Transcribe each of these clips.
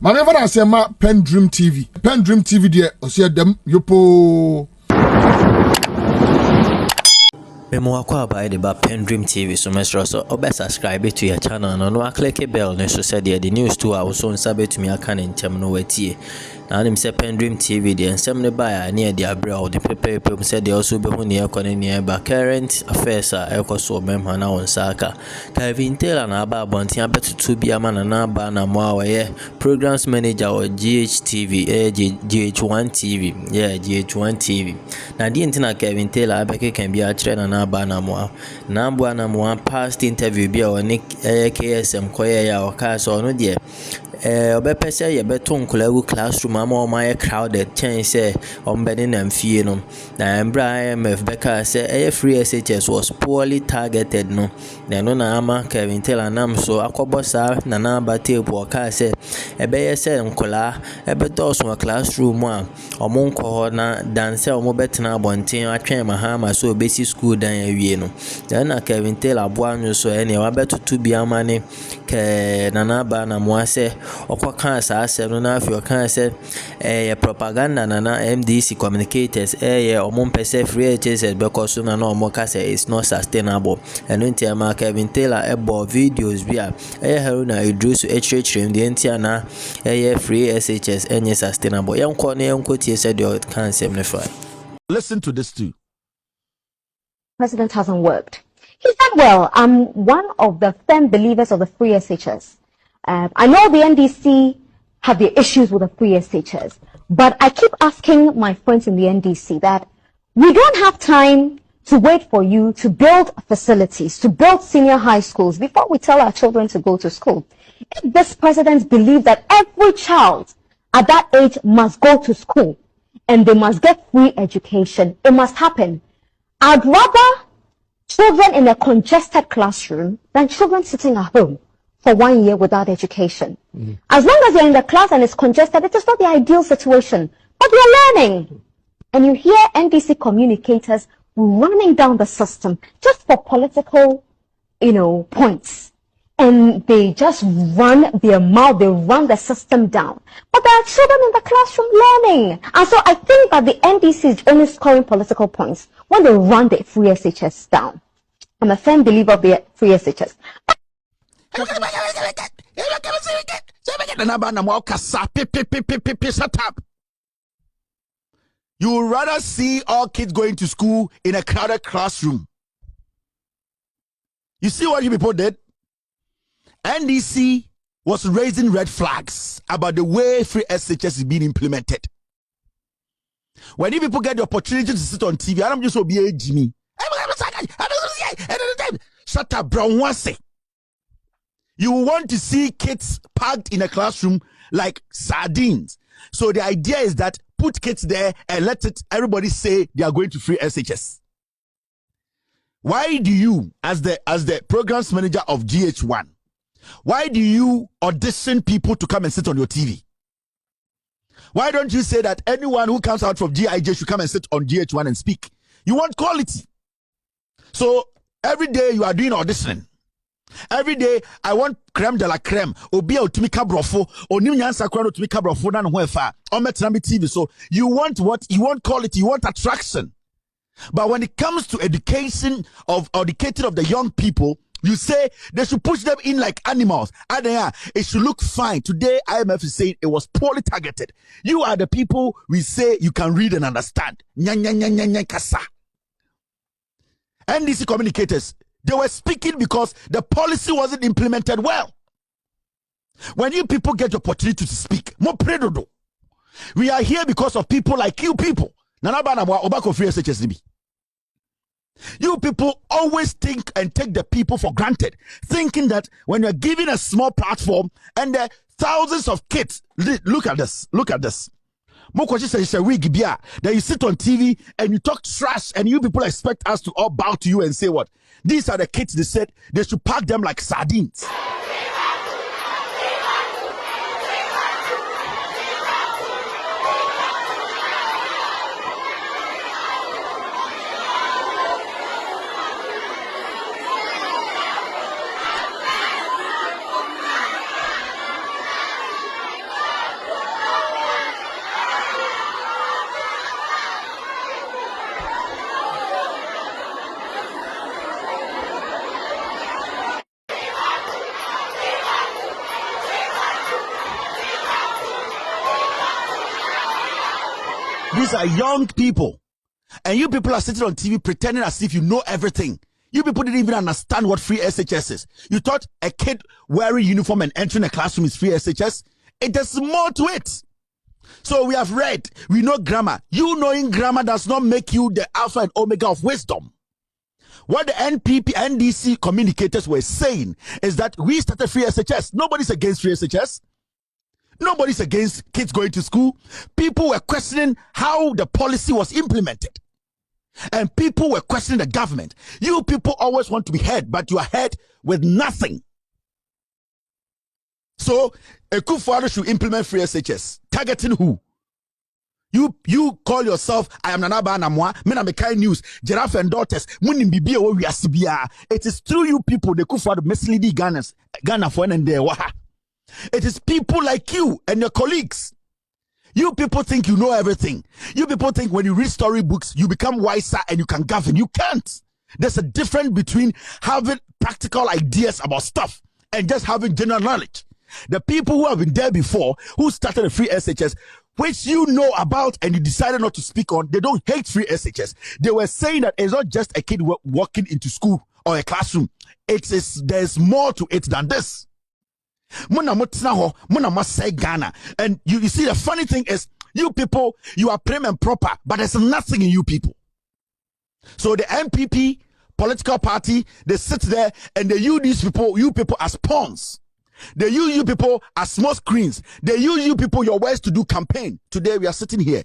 Manever I say ma PENDREAM TV. PENDREAM TV there, I see them yopo. Memwakwa by the PENDREAM TV so mesro so obe subscribe to your channel no click a bell no so said the news to our so sabe to me aka ntem no wetie na nim say PENDREAM TV the ensem ne buy near the abroad the prepare said they also be hu ne ekone ne ba current affairs ekoso memha na won saka Kevin Taylor na aba bontin abetutu bia ma na ba na mo awaye programs manager or GHTV GH1 TV GH1 TV na di ntina Kevin Taylor abeke kan bia kire na aba na mo past interview bia oni KSM koye ya waka so no de obepese ye beton kolagu classroom ama o my crowded chance ombeni na mfie no na embra IMF beka say free SHS was poorly targeted no na ama Kevin Taylor nam so akobosa na ba tape waka say ebeye say nkola ebeto so classroom a omonko ho na danse omo betena abonten atwen mahama so basic school dan awie no na Kevin Taylor boanyo so ene wa betutu bia mane ke na ba na mo ase okwa kan sa asem no na afi okan se propaganda na MDC communicators omon pese free HSS because na omo ka say it's not sustainable eno ntia ma Kevin Taylor ebo videos bia Haruna Idris HHM the ntia na free SHS any sustainable yanko na yanko tie said the kan sem ne fa. Listen to this too. President hasn't worked. He said, well, I'm one of the firm believers of the free SHS. I know the NDC have their issues with the free SHS, but I keep asking my friends in the NDC that we don't have time to wait for you to build facilities, to build senior high schools before we tell our children to go to school. If this president believes that every child at that age must go to school and they must get free education, it must happen. I'd rather children in a congested classroom than children sitting at home for 1 year without education. As long as you're in the class and it's congested, it is not the ideal situation, but you're learning. And you hear NDC communicators running down the system just for political, points. And they just run their mouth, they run the system down. But there are children in the classroom learning. And so I think that the NDC is only scoring political points when they run the free SHS down. I'm a firm believer of the free SHS. You would rather see all kids going to school in a crowded classroom. You see what you people did? NDC was raising red flags about the way free SHS is being implemented. When you people get the opportunity to sit on TV, I don't just be a Jimmy. Shut up, brown once. You want to see kids packed in a classroom like sardines. So the idea is that put kids there and let everybody say they are going to free SHS. Why do you, as the programs manager of GH1, why do you audition people to come and sit on your TV? Why don't you say that anyone who comes out from GIJ should come and sit on GH1 and speak? You want quality. So every day you are doing auditioning. Every day I want creme de la creme. Obia utumika brofo. Onimnyansa kwano utumika brofo na nwefa. Ometrami TV. So you want what? You want quality. You want attraction. But when it comes to education of the young people, you say they should push them in like animals. And it should look fine. Today, IMF is saying it was poorly targeted. You are the people we say you can read and understand. NDC communicators, they were speaking because the policy wasn't implemented well. When you people get the opportunity to speak, we are here because of people like you people. You people always think and take the people for granted, thinking that when you're given a small platform and there are thousands of kids, look at this. Mokochi says that you sit on TV and you talk trash and you people expect us to all bow to you and say what? These are the kids they said they should pack them like sardines. These are young people. And you people are sitting on TV pretending as if you know everything. You people didn't even understand what free SHS is. You thought a kid wearing uniform and entering a classroom is free SHS? There's more to it. So we have read, we know grammar. You knowing grammar does not make you the alpha and omega of wisdom. What the NPP, NDC communicators were saying is that we started free SHS. Nobody's against free SHS. Nobody's against kids going to school. People were questioning how the policy was implemented. And people were questioning the government. You people always want to be heard, but you are heard with nothing. So, a Kufuor should implement free SHS. Targeting who? You call yourself, I am Nanaba Namwa, Menamekai News, Giraffe and Daughters, Munim Bibia, we are Sibia. It is through you people, the Kufuor misleading Ghana for and there. It is people like you and your colleagues. You people think you know everything. You people think when you read storybooks, you become wiser and you can govern. You can't. There's a difference between having practical ideas about stuff and just having general knowledge. The people who have been there before, who started a free SHS, which you know about and you decided not to speak on, they don't hate free SHS. They were saying that it's not just a kid walking into school or a classroom. There's more to it than this. And you see, the funny thing is, you people, you are prim and proper, but there's nothing in you people. So the NPP political party, they sit there and they use you people as pawns. They use you people as small screens. They use you people, your words, to do campaign. Today we are sitting here.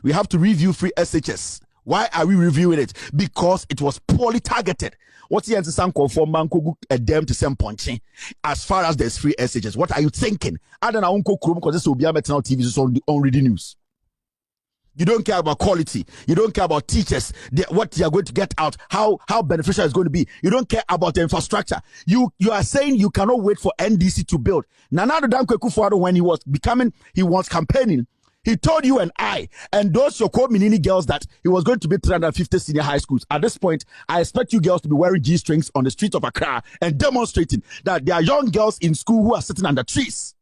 We have to review free SHS. Why are we reviewing it? Because it was poorly targeted. What's the answer? For Manko a damn to send punching. As far as there's free SHS, what are you thinking? I don't know because this will be on TV on reading news. You don't care about quality. You don't care about teachers, what you are going to get out, how beneficial it's going to be. You don't care about the infrastructure. You are saying you cannot wait for NDC to build. Nana Dankwe Kufuor, when he was campaigning, he told you and I, and those your co-minini girls, that he was going to be 350 senior high schools. At this point, I expect you girls to be wearing G-strings on the streets of Accra and demonstrating that there are young girls in school who are sitting under trees.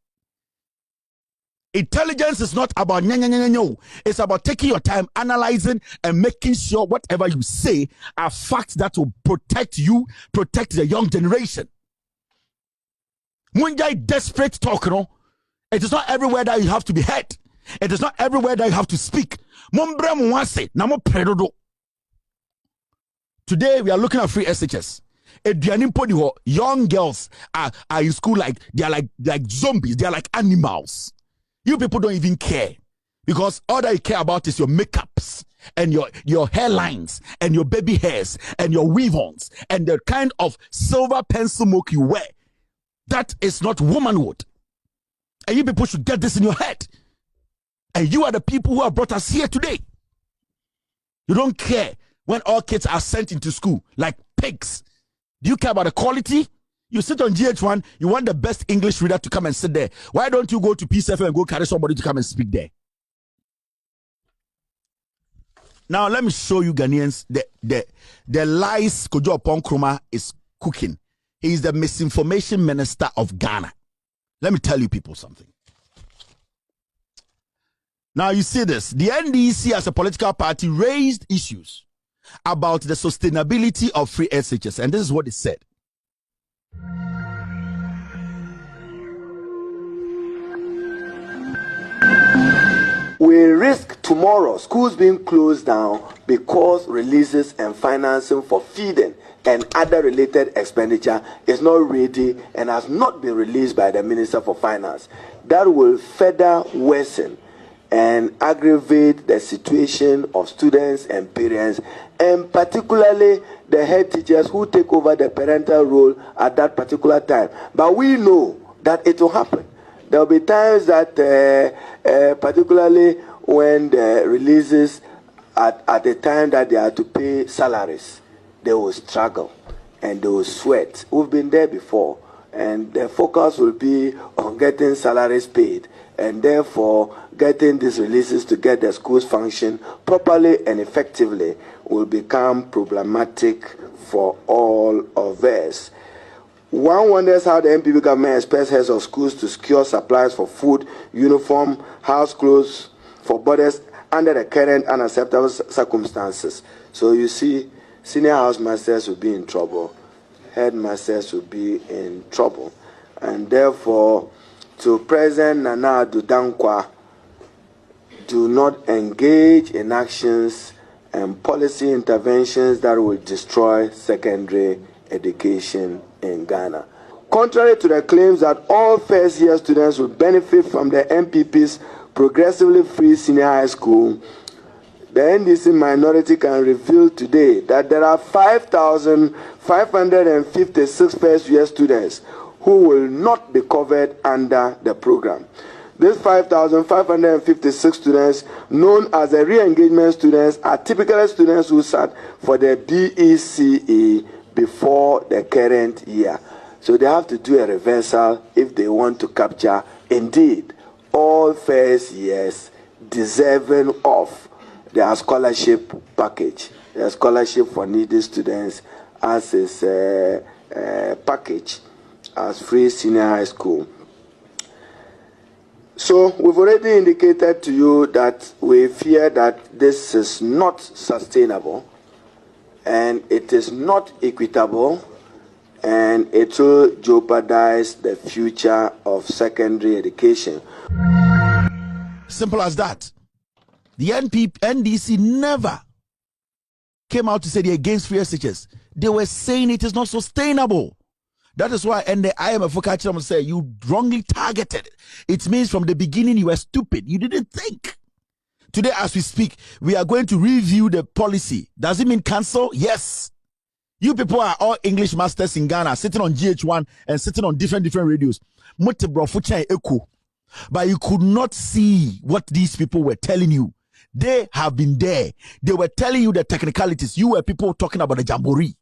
Intelligence is not about no. It's about taking your time, analyzing, and making sure whatever you say are facts that will protect you, protect the young generation. Munjai desperate talk, no? It is not everywhere that you have to be heard. It is not everywhere that you have to speak. Today we are looking at free SHS. Young girls are in school they are like zombies. They are like animals. You people don't even care, because all that you care about is your makeups and your hairlines and your baby hairs and your weave-ons and the kind of silver pencil milk you wear. That is not womanhood. And you people should get this in your head. And you are the people who have brought us here today. You don't care when all kids are sent into school like pigs. Do you care about the quality? You sit on GH1, you want the best English reader to come and sit there. Why don't you go to P7 and go carry somebody to come and speak there? Now, let me show you Ghanaians the lies Kojo Nkrumah is cooking. He is the misinformation minister of Ghana. Let me tell you people something. Now, you see this. The NDC as a political party raised issues about the sustainability of free SHS. And this is what it said. We risk tomorrow schools being closed down because releases and financing for feeding and other related expenditure is not ready and has not been released by the Minister for Finance. That will further worsen and aggravate the situation of students and parents, and particularly the head teachers who take over the parental role at that particular time. But we know that it will happen. There will be times that, particularly when the releases at the time that they are to pay salaries, they will struggle and they will sweat. We've been there before, and the focus will be on getting salaries paid, and therefore getting these releases to get the schools function properly and effectively will become problematic for all of us. One wonders how the NPP government expects heads of schools to secure supplies for food, uniform, house clothes for boarders under the current unacceptable circumstances. So you see, senior housemasters will be in trouble, headmasters will be in trouble, and therefore, to President Nana Addo Dankwa, do not engage in actions and policy interventions that will destroy secondary education in Ghana. Contrary to the claims that all first-year students will benefit from the NPP's progressively free senior high school, the NDC minority can reveal today that there are 5,556 first-year students who will not be covered under the program. These 5,556 students, known as the re-engagement students, are typically students who sat for the BECE before the current year. So they have to do a reversal if they want to capture, indeed, all first years deserving of their scholarship package, their scholarship for needy students as is package as free senior high school. So we've already indicated to you that we fear that this is not sustainable and it is not equitable and it will jeopardize the future of secondary education. Simple as that. The NDC never came out to say they're against free SHS. They were saying it is not sustainable. That is why, and the IMF catch them and say you wrongly targeted. It means from the beginning you were stupid. You didn't think. Today, as we speak, we are going to review the policy. Does it mean cancel? Yes. You people are all English masters in Ghana, sitting on GH1 and sitting on different radios. But you could not see what these people were telling you. They have been there. They were telling you the technicalities. You were people talking about the jamboree.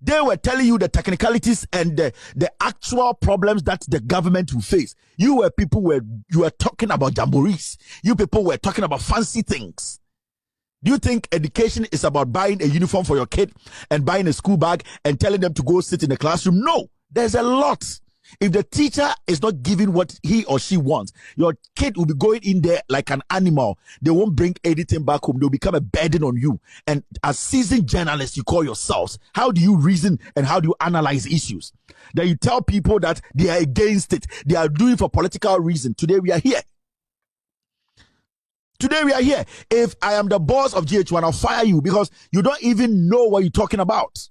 They were telling you the technicalities and the actual problems that the government will face. You were talking about jamborees. You people were talking about fancy things. Do you think education is about buying a uniform for your kid and buying a school bag and telling them to go sit in the classroom? No, there's a lot. If the teacher is not giving what he or she wants, your kid will be going in there like an animal. They won't bring anything back home. They'll become a burden on you. And as seasoned journalists, you call yourselves, how do you reason and how do you analyze issues? Then you tell people that they are against it. They are doing it for political reason. Today we are here. Today we are here. If I am the boss of GH1, I'll fire you because you don't even know what you're talking about.